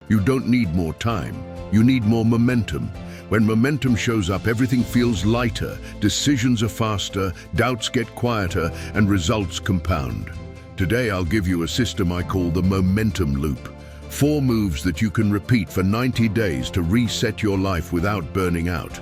You don't need more time, you need more momentum. When momentum shows up, everything feels lighter, decisions are faster, doubts get quieter, and results compound. Today I'll give you a system I call the momentum loop. 4 moves that you can repeat for 90 days to reset your life without burning out.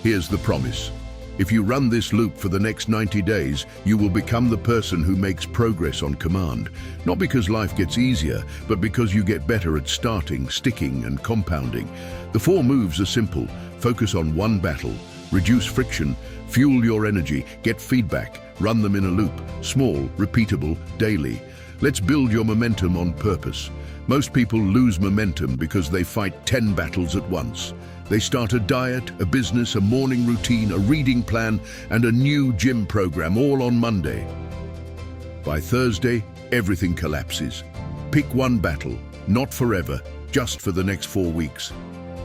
Here's the promise. If you run this loop for the next 90 days, you will become the person who makes progress on command. Not because life gets easier, but because you get better at starting, sticking, and compounding. The 4 moves are simple. Focus on one battle, reduce friction, fuel your energy, get feedback, run them in a loop, small, repeatable, daily. Let's build your momentum on purpose. Most people lose momentum because they fight 10 battles at once. They start a diet, a business, a morning routine, a reading plan, and a new gym program all on Monday. By Thursday, everything collapses. Pick one battle, not forever, just for the next 4 weeks.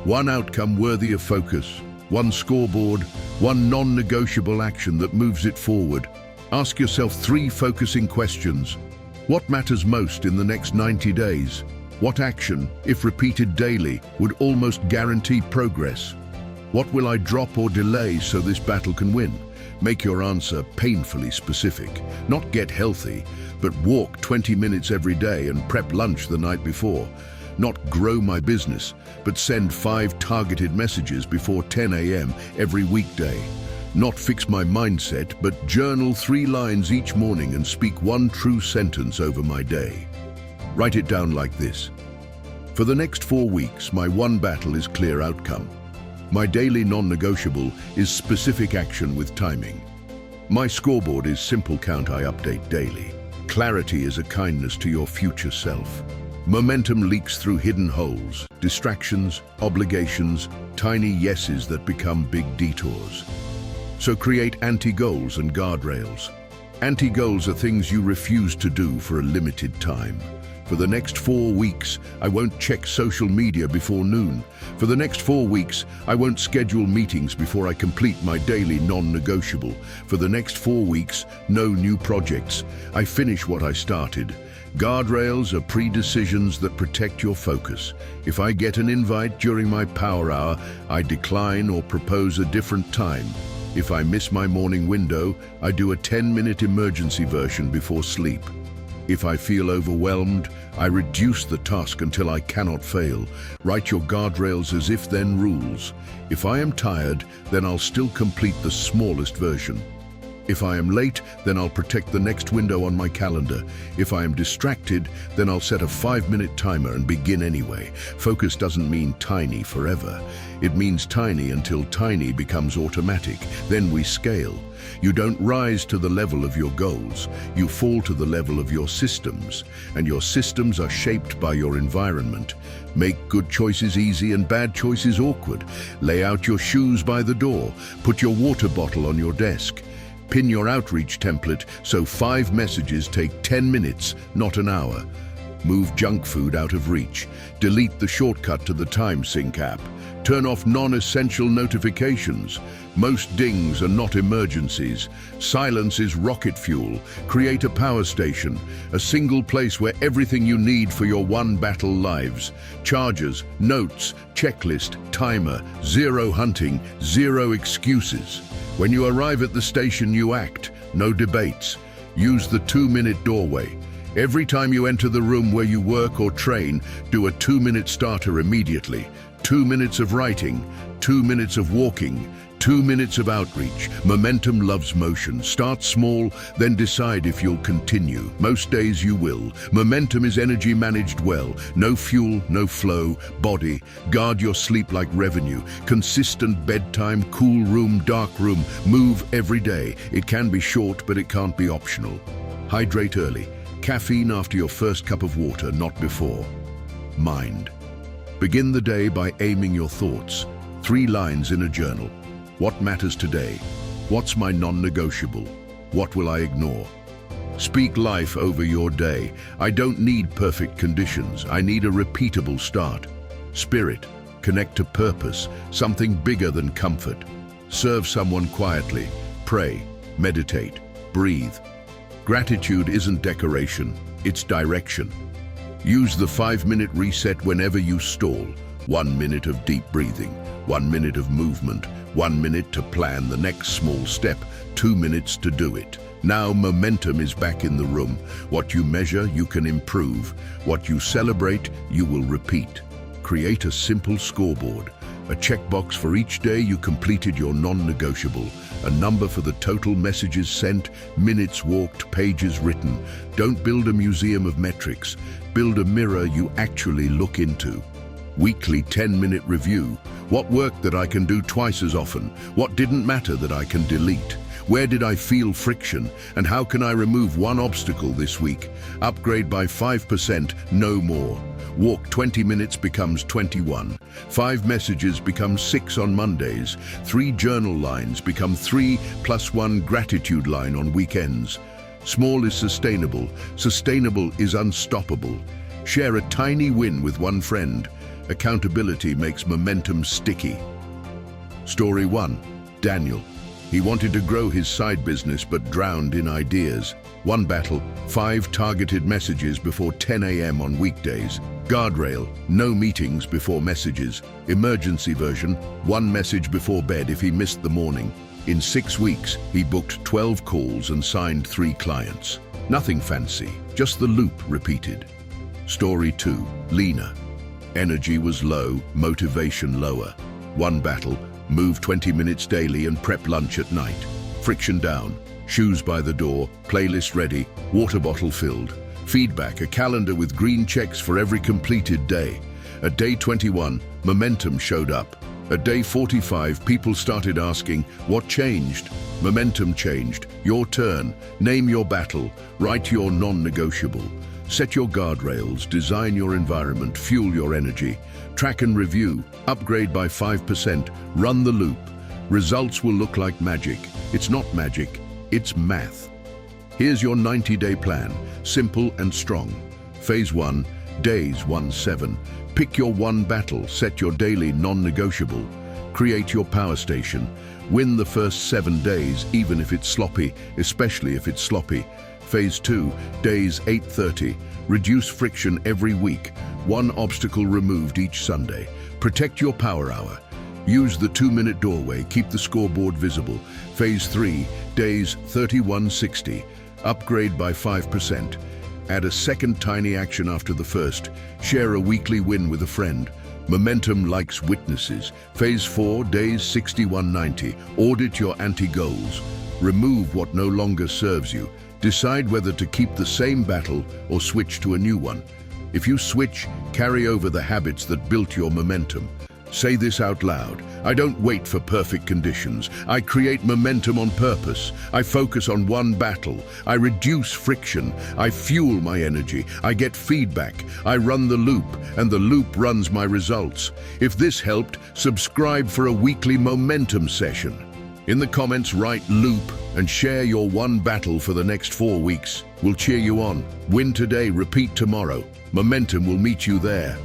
One outcome worthy of focus, one scoreboard, one non-negotiable action that moves it forward. Ask yourself 3 focusing questions. What matters most in the next 90 days? What action, if repeated daily, would almost guarantee progress? What will I drop or delay so this battle can win? Make your answer painfully specific. Not get healthy, but walk 20 minutes every day and prep lunch the night before. Not grow my business, but send 5 targeted messages before 10 a.m. every weekday. Not fix my mindset, but journal 3 lines each morning and speak 1 true sentence over my day. Write it down like this. For the next 4 weeks, my one battle is clear outcome. My daily non-negotiable is specific action with timing. My scoreboard is simple count I update daily. Clarity is a kindness to your future self. Momentum leaks through hidden holes, distractions, obligations, tiny yeses that become big detours. So create anti-goals and guardrails. Anti-goals are things you refuse to do for a limited time. For the next 4 weeks, I won't check social media before noon. For the next 4 weeks, I won't schedule meetings before I complete my daily non-negotiable. For the next 4 weeks, no new projects. I finish what I started. Guardrails are pre-decisions that protect your focus. If I get an invite during my power hour, I decline or propose a different time. If I miss my morning window, I do a 10-minute emergency version before sleep. If I feel overwhelmed, I reduce the task until I cannot fail. Write your guardrails as if-then rules. If I am tired, then I'll still complete the smallest version. If I am late, then I'll protect the next window on my calendar. If I am distracted, then I'll set a 5-minute timer and begin anyway. Focus doesn't mean tiny forever. It means tiny until tiny becomes automatic. Then we scale. You don't rise to the level of your goals. You fall to the level of your systems. And your systems are shaped by your environment. Make good choices easy and bad choices awkward. Lay out your shoes by the door. Put your water bottle on your desk. Pin your outreach template so 5 messages take 10 minutes, not an hour. Move junk food out of reach. Delete the shortcut to the TimeSync app. Turn off non-essential notifications. Most dings are not emergencies. Silence is rocket fuel. Create a power station, a single place where everything you need for your one battle lives. Chargers, notes, checklist, timer, 0 hunting, 0 excuses. When you arrive at the station, you act, no debates. Use the 2-minute doorway. Every time you enter the room where you work or train, do a 2-minute starter immediately. 2 minutes of writing, 2 minutes of walking, 2 minutes of outreach. Momentum loves motion. Start small, then decide if you'll continue. Most days you will. Momentum is energy managed well. No fuel, no flow, body. Guard your sleep like revenue. Consistent bedtime, cool room, dark room. Move every day. It can be short, but it can't be optional. Hydrate early. Caffeine after your first cup of water, not before. Mind. Begin the day by aiming your thoughts. 3 lines in a journal. What matters today? What's my non-negotiable? What will I ignore? Speak life over your day. I don't need perfect conditions. I need a repeatable start. Spirit. Connect to purpose, something bigger than comfort. Serve someone quietly. Pray. Meditate. Breathe. Gratitude isn't decoration, it's direction. Use the 5-minute reset whenever you stall. 1 minute of deep breathing, 1 minute of movement, 1 minute to plan the next small step, 2 minutes to do it. Now momentum is back in the room. What you measure, you can improve. What you celebrate, you will repeat. Create a simple scoreboard. A checkbox for each day you completed your non-negotiable. A number for the total messages sent, minutes walked, pages written. Don't build a museum of metrics. Build a mirror you actually look into. Weekly 10-minute review. What worked that I can do twice as often? What didn't matter that I can delete? Where did I feel friction? And how can I remove one obstacle this week? Upgrade by 5%, no more. Walk 20 minutes becomes 21. 5 messages become 6 on Mondays. 3 journal lines become 3 + 1 gratitude line on weekends. Small is sustainable. Sustainable is unstoppable. Share a tiny win with one friend. Accountability makes momentum sticky. Story 1. Daniel. He wanted to grow his side business but drowned in ideas. One battle, 5 targeted messages before 10 a.m. on weekdays. Guardrail, no meetings before messages. Emergency version, 1 message before bed if he missed the morning. In 6 weeks, he booked 12 calls and signed 3 clients. Nothing fancy, just the loop repeated. Story 2. Lena. Energy was low, motivation lower. One battle, move 20 minutes daily and prep lunch at night. Friction down, shoes by the door, playlist ready, water bottle filled. Feedback, a calendar with green checks for every completed day. At day 21, momentum showed up. At day 45, people started asking, what changed? Momentum changed. Your turn. Name your battle. Write your non-negotiable. Set your guardrails, design your environment, fuel your energy. Track and review, upgrade by 5%, run the loop. Results will look like magic. It's not magic, it's math. Here's your 90-day plan, simple and strong. Phase 1, days 1-7. Pick your one battle, set your daily non-negotiable. Create your power station. Win the first 7 days, even if it's sloppy, especially if it's sloppy. Phase 2, days 8-30. Reduce friction every week. 1 obstacle removed each Sunday. Protect your power hour. Use the 2-minute doorway. Keep the scoreboard visible. Phase 3, days 31-60. Upgrade by 5%. Add a second tiny action after the first. Share a weekly win with a friend. Momentum likes witnesses. Phase 4, days 61-90. Audit your anti-goals. Remove what no longer serves you. Decide whether to keep the same battle or switch to a new one. If you switch, carry over the habits that built your momentum. Say this out loud. I don't wait for perfect conditions. I create momentum on purpose. I focus on one battle. I reduce friction. I fuel my energy. I get feedback. I run the loop, and the loop runs my results. If this helped, subscribe for a weekly momentum session. In the comments, write loop and share your one battle for the next 4 weeks. We'll cheer you on. Win today, repeat tomorrow. Momentum will meet you there.